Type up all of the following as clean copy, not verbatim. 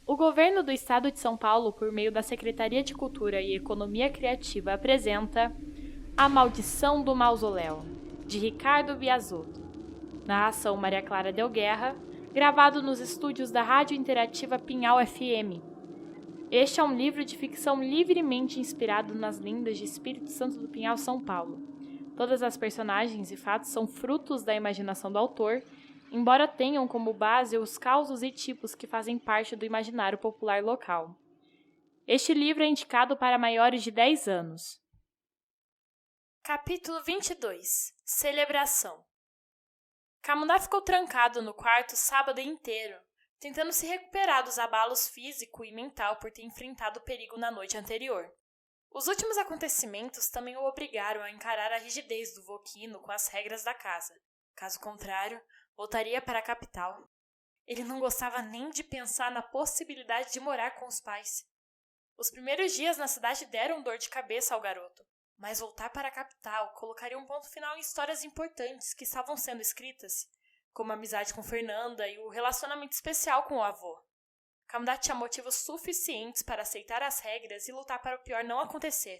O governo do Estado de São Paulo, por meio da Secretaria de Cultura e Economia Criativa, apresenta A Maldição do Mausoléu, de Ricardo Biasotto. Narração Maria Clara Del Guerra, gravado nos estúdios da Rádio Interativa Pinhal FM. Este é um livro de ficção livremente inspirado nas lendas de Espírito Santo do Pinhal, São Paulo. Todas as personagens e fatos são frutos da imaginação do autor, embora tenham como base os causos e tipos que fazem parte do imaginário popular local. Este livro é indicado para maiores de 10 anos. Capítulo 22. Celebração. Camundá ficou trancado no quarto o sábado inteiro, tentando se recuperar dos abalos físico e mental por ter enfrentado o perigo na noite anterior. Os últimos acontecimentos também o obrigaram a encarar a rigidez do Voquino com as regras da casa. Caso contrário, voltaria para a capital. Ele não gostava nem de pensar na possibilidade de morar com os pais. Os primeiros dias na cidade deram dor de cabeça ao garoto, mas voltar para a capital colocaria um ponto final em histórias importantes que estavam sendo escritas, como a amizade com Fernanda e o relacionamento especial com o avô. Camundá tinha motivos suficientes para aceitar as regras e lutar para o pior não acontecer.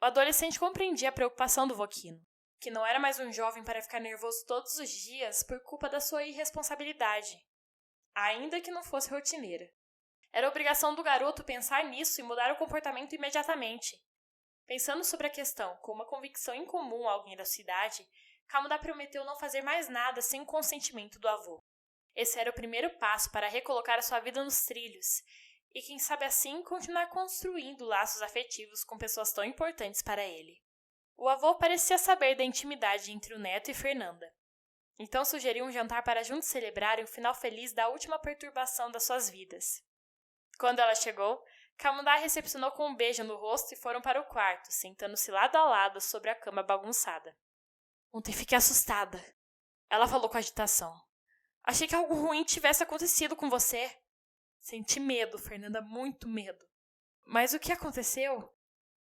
O adolescente compreendia a preocupação do Voquino, que não era mais um jovem para ficar nervoso todos os dias por culpa da sua irresponsabilidade, ainda que não fosse rotineira. Era obrigação do garoto pensar nisso e mudar o comportamento imediatamente. Pensando sobre a questão com uma convicção incomum a alguém da sua idade, Camundá prometeu não fazer mais nada sem o consentimento do avô. Esse era o primeiro passo para recolocar a sua vida nos trilhos, e quem sabe assim continuar construindo laços afetivos com pessoas tão importantes para ele. O avô parecia saber da intimidade entre o neto e Fernanda. Então sugeriu um jantar para juntos celebrarem o final feliz da última perturbação das suas vidas. Quando ela chegou, Camundá a recepcionou com um beijo no rosto e foram para o quarto, sentando-se lado a lado sobre a cama bagunçada. Ontem fiquei assustada. Ela falou com agitação. Achei que algo ruim tivesse acontecido com você. Senti medo, Fernanda, muito medo. Mas o que aconteceu?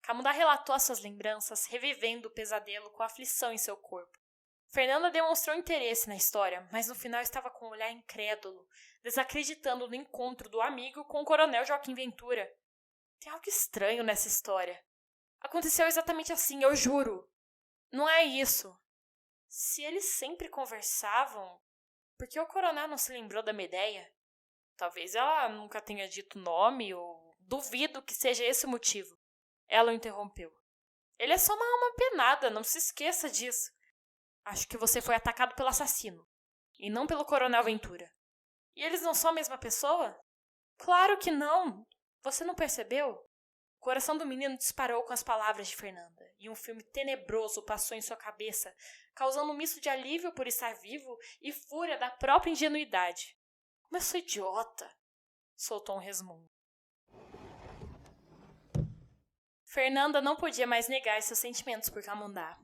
Camundá relatou as suas lembranças, revivendo o pesadelo com aflição em seu corpo. Fernanda demonstrou interesse na história, mas no final estava com um olhar incrédulo, desacreditando no encontro do amigo com o coronel Joaquim Ventura. Tem algo estranho nessa história. Aconteceu exatamente assim, eu juro. Não é isso. Se eles sempre conversavam, por que o coronel não se lembrou da Medeia? Talvez ela nunca tenha dito o nome, ou duvido que seja esse o motivo. Ela o interrompeu. Ele é só uma alma penada, não se esqueça disso. Acho que você foi atacado pelo assassino, e não pelo coronel Ventura. E eles não são a mesma pessoa? Claro que não! Você não percebeu? O coração do menino disparou com as palavras de Fernanda, e um filme tenebroso passou em sua cabeça, causando um misto de alívio por estar vivo e fúria da própria ingenuidade. Como eu sou idiota! Soltou um resmungo. Fernanda não podia mais negar seus sentimentos por Camundá.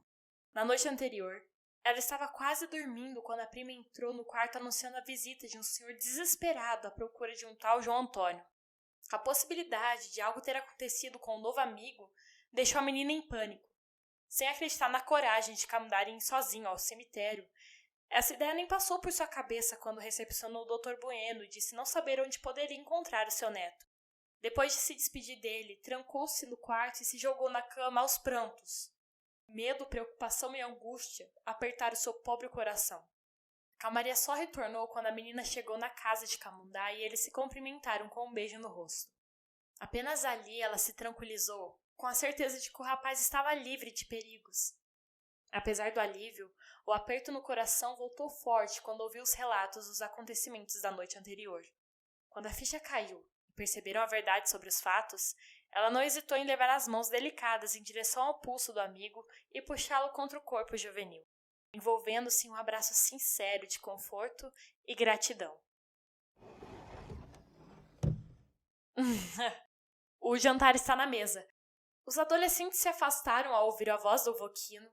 Na noite anterior, ela estava quase dormindo quando a prima entrou no quarto anunciando a visita de um senhor desesperado à procura de um tal João Antônio. A possibilidade de algo ter acontecido com o novo amigo deixou a menina em pânico. Sem acreditar na coragem de Camundá ir sozinho ao cemitério, essa ideia nem passou por sua cabeça quando recepcionou o Dr. Bueno e disse não saber onde poderia encontrar o seu neto. Depois de se despedir dele, trancou-se no quarto e se jogou na cama aos prantos. Medo, preocupação e angústia apertaram seu pobre coração. Calmaria só retornou quando a menina chegou na casa de Camundá e eles se cumprimentaram com um beijo no rosto. Apenas ali ela se tranquilizou, com a certeza de que o rapaz estava livre de perigos. Apesar do alívio, o aperto no coração voltou forte quando ouviu os relatos dos acontecimentos da noite anterior. Quando a ficha caiu e perceberam a verdade sobre os fatos, ela não hesitou em levar as mãos delicadas em direção ao pulso do amigo e puxá-lo contra o corpo juvenil, envolvendo-se em um abraço sincero de conforto e gratidão. O jantar está na mesa. Os adolescentes se afastaram ao ouvir a voz do Voquino.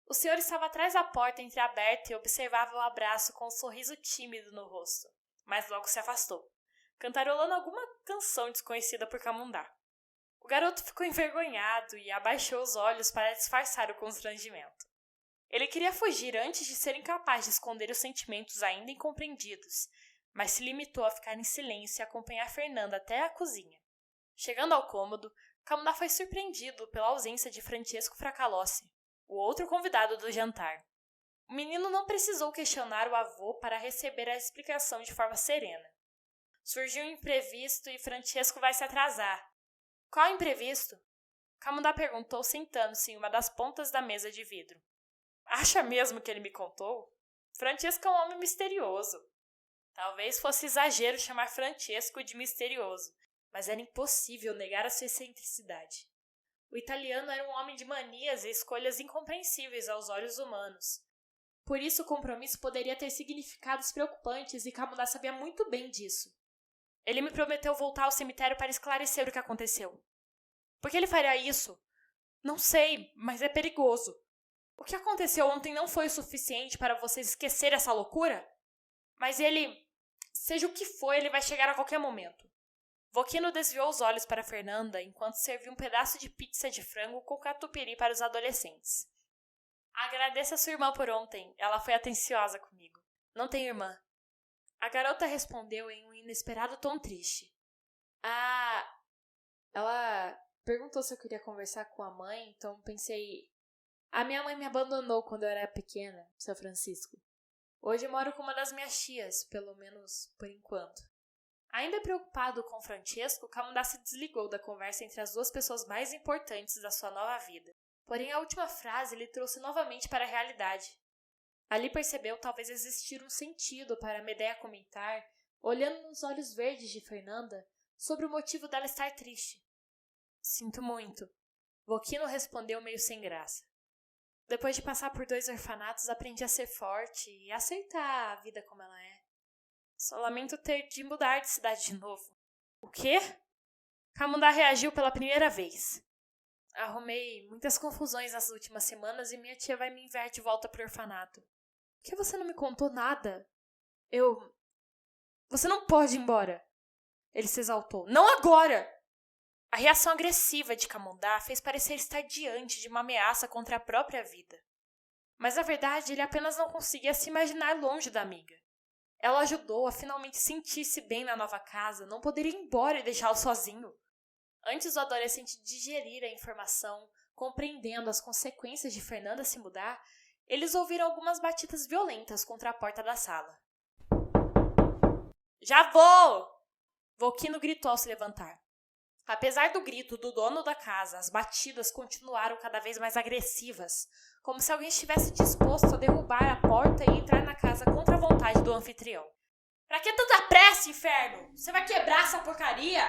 O senhor estava atrás da porta entreaberta e observava o abraço com um sorriso tímido no rosto, mas logo se afastou, cantarolando alguma canção desconhecida por Camundá. O garoto ficou envergonhado e abaixou os olhos para disfarçar o constrangimento. Ele queria fugir antes de ser incapaz de esconder os sentimentos ainda incompreendidos, mas se limitou a ficar em silêncio e acompanhar Fernanda até a cozinha. Chegando ao cômodo, Camundá foi surpreendido pela ausência de Francesco Fracalossi, o outro convidado do jantar. O menino não precisou questionar o avô para receber a explicação de forma serena. Surgiu um imprevisto e Francesco vai se atrasar. Qual imprevisto? Camundá perguntou sentando-se em uma das pontas da mesa de vidro. Acha mesmo que ele me contou? Francesco é um homem misterioso. Talvez fosse exagero chamar Francesco de misterioso, mas era impossível negar a sua excentricidade. O italiano era um homem de manias e escolhas incompreensíveis aos olhos humanos. Por isso o compromisso poderia ter significados preocupantes e Camundá sabia muito bem disso. Ele me prometeu voltar ao cemitério para esclarecer o que aconteceu. Por que ele faria isso? Não sei, mas é perigoso. O que aconteceu ontem não foi o suficiente para vocês esquecerem essa loucura? Mas seja o que for, ele vai chegar a qualquer momento. Voquino desviou os olhos para Fernanda enquanto servia um pedaço de pizza de frango com catupiry para os adolescentes. Agradeça a sua irmã por ontem, ela foi atenciosa comigo. Não tenho irmã. A garota respondeu em um inesperado tom triste. Ela perguntou se eu queria conversar com a mãe, então pensei... A minha mãe me abandonou quando eu era pequena, seu Francisco. Hoje moro com uma das minhas tias, pelo menos por enquanto. Ainda preocupado com Francesco, Camundá se desligou da conversa entre as duas pessoas mais importantes da sua nova vida. Porém, a última frase lhe trouxe novamente para a realidade. Ali percebeu talvez existir um sentido para Medea comentar, olhando nos olhos verdes de Fernanda, sobre o motivo dela estar triste. Sinto muito. Voquino respondeu meio sem graça. Depois de passar por 2 orfanatos, aprendi a ser forte e a aceitar a vida como ela é. Só lamento ter de mudar de cidade de novo. O quê? Camundá reagiu pela primeira vez. Arrumei muitas confusões nas últimas semanas e minha tia vai me enviar de volta pro orfanato. Por que você não me contou nada? Você não pode ir embora. Ele se exaltou. Não agora! A reação agressiva de Camundá fez parecer estar diante de uma ameaça contra a própria vida. Mas na verdade ele apenas não conseguia se imaginar longe da amiga. Ela ajudou a finalmente sentir-se bem na nova casa, não poderia ir embora e deixá-lo sozinho. Antes do adolescente digerir a informação, compreendendo as consequências de Fernanda se mudar, eles ouviram algumas batidas violentas contra a porta da sala. Já vou! Voquino gritou ao se levantar. Apesar do grito do dono da casa, as batidas continuaram cada vez mais agressivas, como se alguém estivesse disposto a derrubar a porta e entrar na casa contra a vontade do anfitrião. Pra que tanta pressa, inferno? Você vai quebrar essa porcaria?